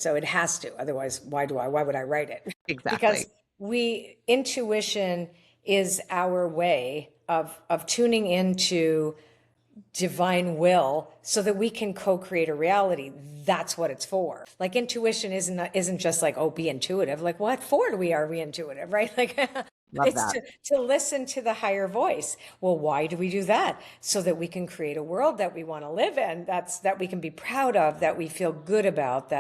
So it has to. Otherwise, why would I write it? Because Exactly. intuition is our way of tuning into divine will so that we can co-create a reality. That's what it's for. Like intuition isn't just like, oh, be intuitive. Like what for are we intuitive, right? Like Love it's that. to listen to the higher voice. Well, why do we do that? So that we can create a world that we want to live in, that we can be proud of, that we feel good about,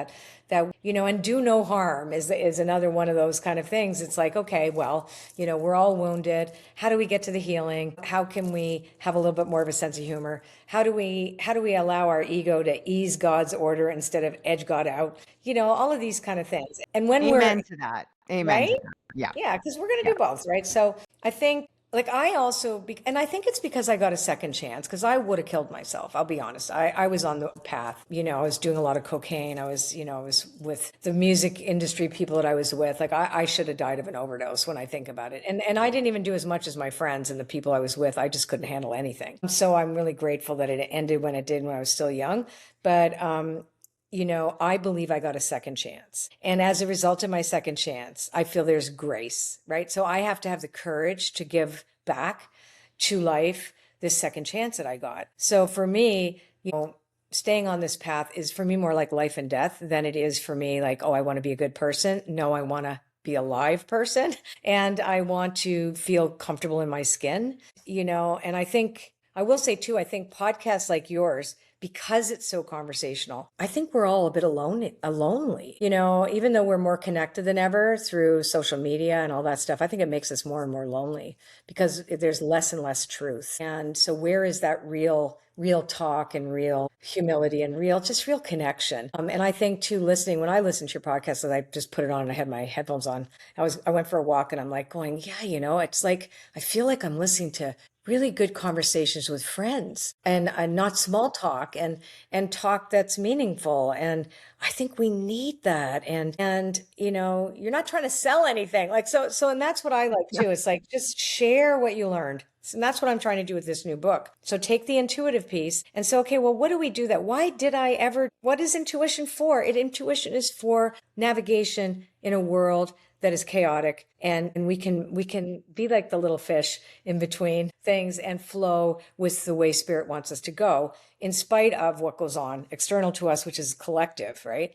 and do no harm is another one of those kind of things. It's like, okay, well, we're all wounded. How do we get to the healing? How can we have a little bit more of a sense of humor? How do we allow our ego to ease God's order instead of edge God out? All of these kind of things. And when we're Amen to that. Amen right, to that. Yeah. yeah, because we're going to Yeah. do both, right? So I think, like, and I think it's because I got a second chance, because I would have killed myself. I'll be honest. I was on the path. I was doing a lot of cocaine. I was with the music industry people that I was with. Like, I should have died of an overdose when I think about it. And I didn't even do as much as my friends and the people I was with. I just couldn't handle anything. So I'm really grateful that it ended when it did, when I was still young. But, I believe I got a second chance. And as a result of my second chance, I feel there's grace, right? So I have to have the courage to give back to life this second chance that I got. So for me, staying on this path is for me more like life and death than it is for me like, oh, I want to be a good person. No, I want to be a live person and I want to feel comfortable in my skin, and I will say too, I think podcasts like yours, because it's so conversational, I think we're all a bit lonely. Even though we're more connected than ever through social media and all that stuff, I think it makes us more and more lonely because there's less and less truth. And so where is that real talk and real humility and real connection? And I think too, when I listen to your podcast, as I just put it on and I had my headphones on, I went for a walk and I'm like going, yeah, it's like, I feel like I'm listening to really good conversations with friends and not small talk and talk that's meaningful. And I think we need that. And you're not trying to sell anything. Like and that's what I like Yeah. too. It's like just share what you learned. And that's what I'm trying to do with this new book. So take the intuitive piece and say, okay, well, what do we do that? What is intuition for? Intuition is for navigation in a world that is chaotic, and we can be like the little fish in between things and flow with the way spirit wants us to go in spite of what goes on external to us, which is collective, right?